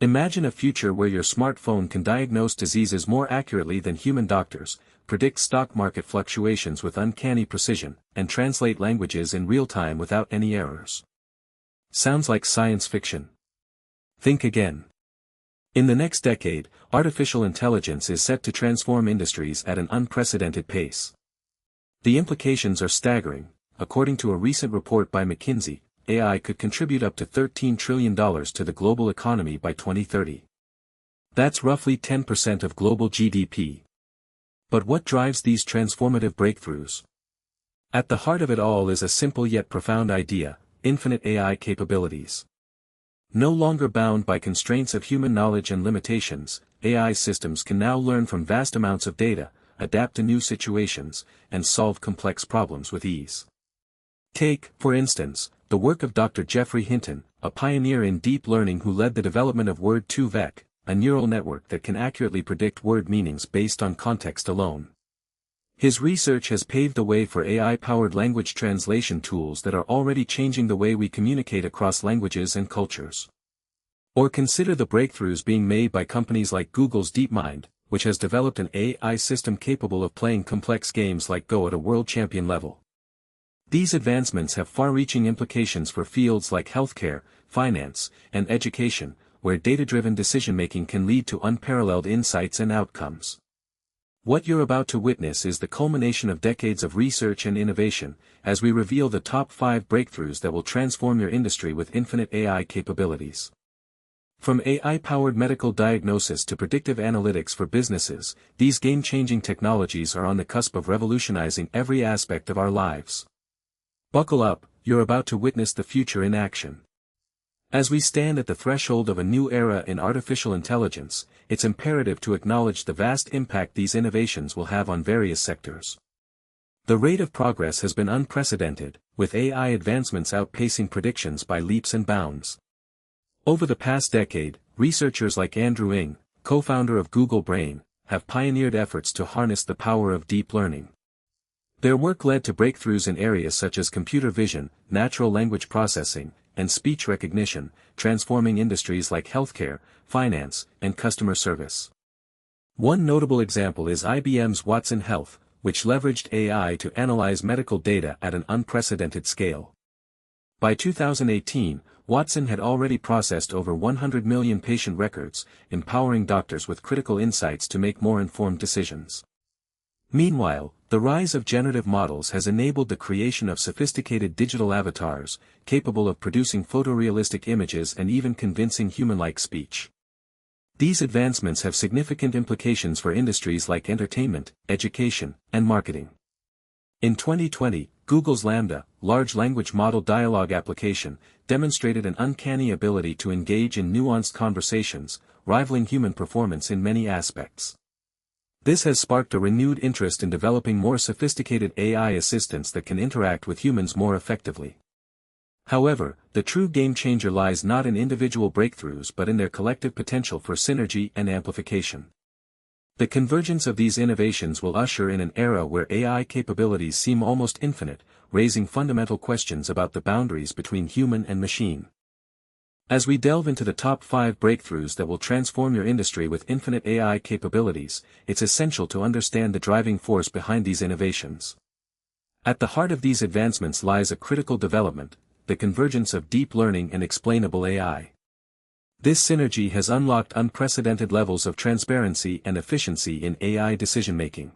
Imagine a future where your smartphone can diagnose diseases more accurately than human doctors, predict stock market fluctuations with uncanny precision, and translate languages in real time without any errors. Sounds like science fiction. Think again. In the next decade, artificial intelligence is set to transform industries at an unprecedented pace. The implications are staggering. According to a recent report by McKinsey, AI could contribute up to $13 trillion to the global economy by 2030. That's roughly 10% of global GDP. But what drives these transformative breakthroughs? At the heart of it all is a simple yet profound idea: infinite AI capabilities. No longer bound by constraints of human knowledge and limitations, AI systems can now learn from vast amounts of data, adapt to new situations, and solve complex problems with ease. Take, for instance, the work of Dr. Geoffrey Hinton, a pioneer in deep learning who led the development of Word2Vec, a neural network that can accurately predict word meanings based on context alone. His research has paved the way for AI-powered language translation tools that are already changing the way we communicate across languages and cultures. Or consider the breakthroughs being made by companies like Google's DeepMind, which has developed an AI system capable of playing complex games like Go at a world champion level. These advancements have far-reaching implications for fields like healthcare, finance, and education, where data-driven decision-making can lead to unparalleled insights and outcomes. What you're about to witness is the culmination of decades of research and innovation, as we reveal the top 5 breakthroughs that will transform your industry with infinite AI capabilities. From AI-powered medical diagnosis to predictive analytics for businesses, these game-changing technologies are on the cusp of revolutionizing every aspect of our lives. Buckle up, you're about to witness the future in action. As we stand at the threshold of a new era in artificial intelligence, it's imperative to acknowledge the vast impact these innovations will have on various sectors. The rate of progress has been unprecedented, with AI advancements outpacing predictions by leaps and bounds. Over the past decade, researchers like Andrew Ng, co-founder of Google Brain, have pioneered efforts to harness the power of deep learning. Their work led to breakthroughs in areas such as computer vision, natural language processing, and speech recognition, transforming industries like healthcare, finance, and customer service. One notable example is IBM's Watson Health, which leveraged AI to analyze medical data at an unprecedented scale. By 2018, Watson had already processed over 100 million patient records, empowering doctors with critical insights to make more informed decisions. Meanwhile, the rise of generative models has enabled the creation of sophisticated digital avatars, capable of producing photorealistic images and even convincing human-like speech. These advancements have significant implications for industries like entertainment, education, and marketing. In 2020, Google's Lambda, large language model dialogue application, demonstrated an uncanny ability to engage in nuanced conversations, rivaling human performance in many aspects. This has sparked a renewed interest in developing more sophisticated AI assistants that can interact with humans more effectively. However, the true game-changer lies not in individual breakthroughs but in their collective potential for synergy and amplification. The convergence of these innovations will usher in an era where AI capabilities seem almost infinite, raising fundamental questions about the boundaries between human and machine. As we delve into the top 5 breakthroughs that will transform your industry with infinite AI capabilities, it's essential to understand the driving force behind these innovations. At the heart of these advancements lies a critical development: the convergence of deep learning and explainable AI. This synergy has unlocked unprecedented levels of transparency and efficiency in AI decision-making.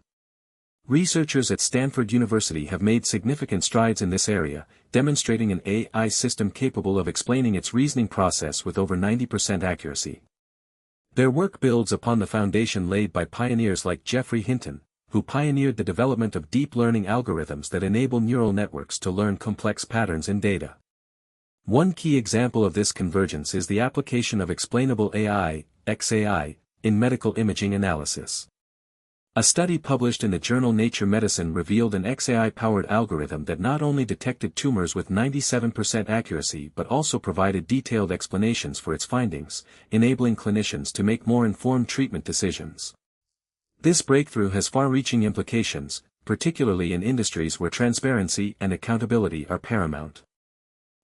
Researchers at Stanford University have made significant strides in this area, demonstrating an AI system capable of explaining its reasoning process with over 90% accuracy. Their work builds upon the foundation laid by pioneers like Geoffrey Hinton, who pioneered the development of deep learning algorithms that enable neural networks to learn complex patterns in data. One key example of this convergence is the application of explainable AI, XAI, in medical imaging analysis. A study published in the journal Nature Medicine revealed an XAI-powered algorithm that not only detected tumors with 97% accuracy but also provided detailed explanations for its findings, enabling clinicians to make more informed treatment decisions. This breakthrough has far-reaching implications, particularly in industries where transparency and accountability are paramount.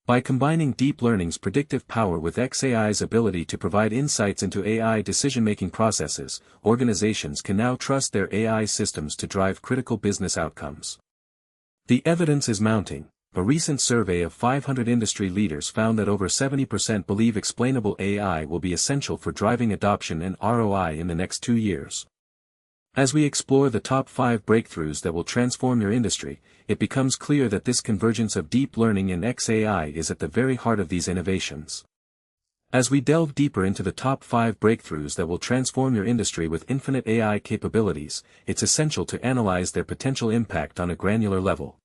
By combining deep learning's predictive power with XAI's ability to provide insights into AI decision-making processes, organizations can now trust their AI systems to drive critical business outcomes. The evidence is mounting. A recent survey of 500 industry leaders found that over 70% believe explainable AI will be essential for driving adoption and ROI in the next 2 years. As we explore the top 5 breakthroughs that will transform your industry, it becomes clear that this convergence of deep learning and XAI is at the very heart of these innovations. As we delve deeper into the top 5 breakthroughs that will transform your industry with infinite AI capabilities, it's essential to analyze their potential impact on a granular level.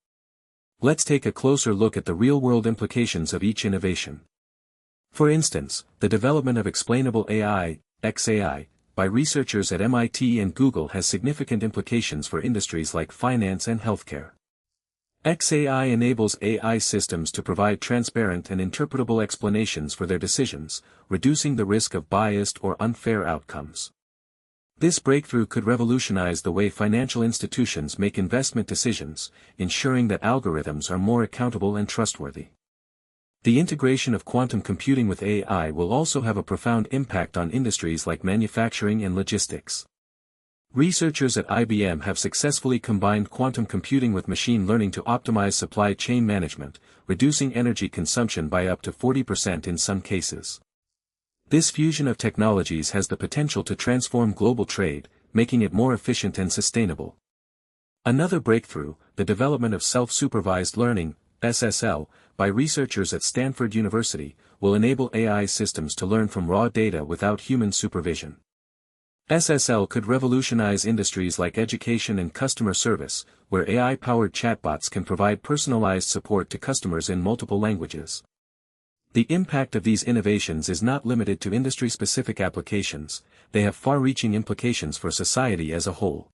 Let's take a closer look at the real-world implications of each innovation. For instance, the development of explainable AI, XAI, by researchers at MIT and Google has significant implications for industries like finance and healthcare. XAI enables AI systems to provide transparent and interpretable explanations for their decisions, reducing the risk of biased or unfair outcomes. This breakthrough could revolutionize the way financial institutions make investment decisions, ensuring that algorithms are more accountable and trustworthy. The integration of quantum computing with AI will also have a profound impact on industries like manufacturing and logistics. Researchers at IBM have successfully combined quantum computing with machine learning to optimize supply chain management, reducing energy consumption by up to 40% in some cases. This fusion of technologies has the potential to transform global trade, making it more efficient and sustainable. Another breakthrough, the development of self-supervised learning, SSL, by researchers at Stanford University, will enable AI systems to learn from raw data without human supervision. SSL could revolutionize industries like education and customer service, where AI-powered chatbots can provide personalized support to customers in multiple languages. The impact of these innovations is not limited to industry-specific applications, they have far-reaching implications for society as a whole.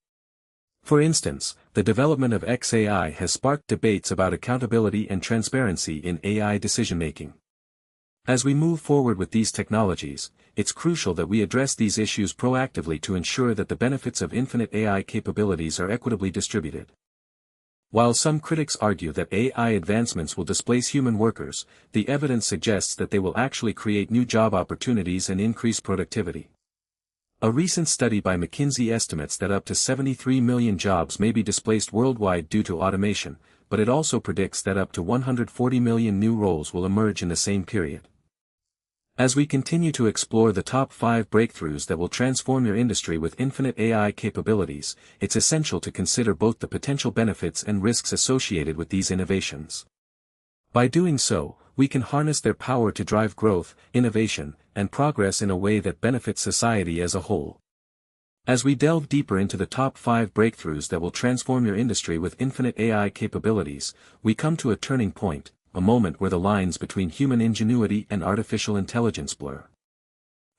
For instance, the development of XAI has sparked debates about accountability and transparency in AI decision-making. As we move forward with these technologies, it's crucial that we address these issues proactively to ensure that the benefits of infinite AI capabilities are equitably distributed. While some critics argue that AI advancements will displace human workers, the evidence suggests that they will actually create new job opportunities and increase productivity. A recent study by McKinsey estimates that up to 73 million jobs may be displaced worldwide due to automation, but it also predicts that up to 140 million new roles will emerge in the same period. As we continue to explore the top 5 breakthroughs that will transform your industry with infinite AI capabilities, it's essential to consider both the potential benefits and risks associated with these innovations. By doing so, we can harness their power to drive growth, innovation, and progress in a way that benefits society as a whole. As we delve deeper into the top 5 breakthroughs that will transform your industry with infinite AI capabilities, we come to a turning point, a moment where the lines between human ingenuity and artificial intelligence blur.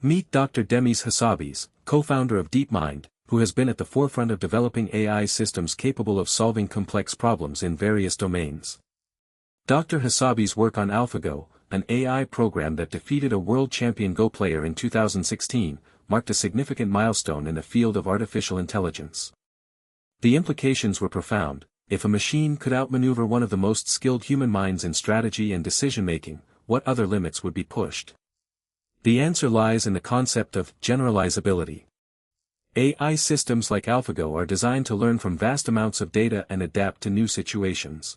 Meet Dr. Demis Hassabis, co-founder of DeepMind, who has been at the forefront of developing AI systems capable of solving complex problems in various domains. Dr. Hassabis' work on AlphaGo, an AI program that defeated a world champion Go player in 2016, marked a significant milestone in the field of artificial intelligence. The implications were profound. If a machine could outmaneuver one of the most skilled human minds in strategy and decision-making, what other limits would be pushed? The answer lies in the concept of generalizability. AI systems like AlphaGo are designed to learn from vast amounts of data and adapt to new situations.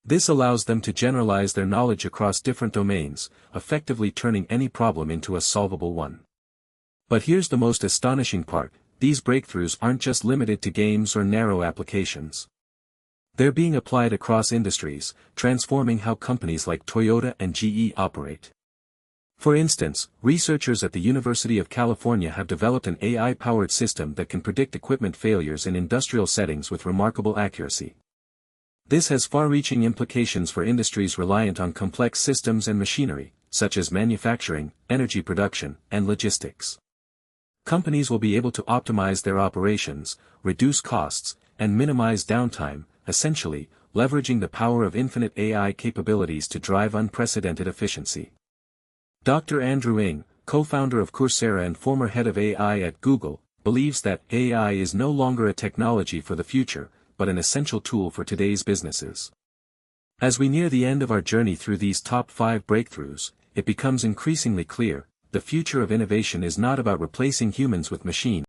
This allows them to generalize their knowledge across different domains, effectively turning any problem into a solvable one. But here's the most astonishing part, these breakthroughs aren't just limited to games or narrow applications. They're being applied across industries, transforming how companies like Toyota and GE operate. For instance, researchers at the University of California have developed an AI-powered system that can predict equipment failures in industrial settings with remarkable accuracy. This has far-reaching implications for industries reliant on complex systems and machinery, such as manufacturing, energy production, and logistics. Companies will be able to optimize their operations, reduce costs, and minimize downtime, essentially, leveraging the power of infinite AI capabilities to drive unprecedented efficiency. Dr. Andrew Ng, co-founder of Coursera and former head of AI at Google, believes that AI is no longer a technology for the future, but an essential tool for today's businesses. As we near the end of our journey through these top 5 breakthroughs, it becomes increasingly clear, the future of innovation is not about replacing humans with machines,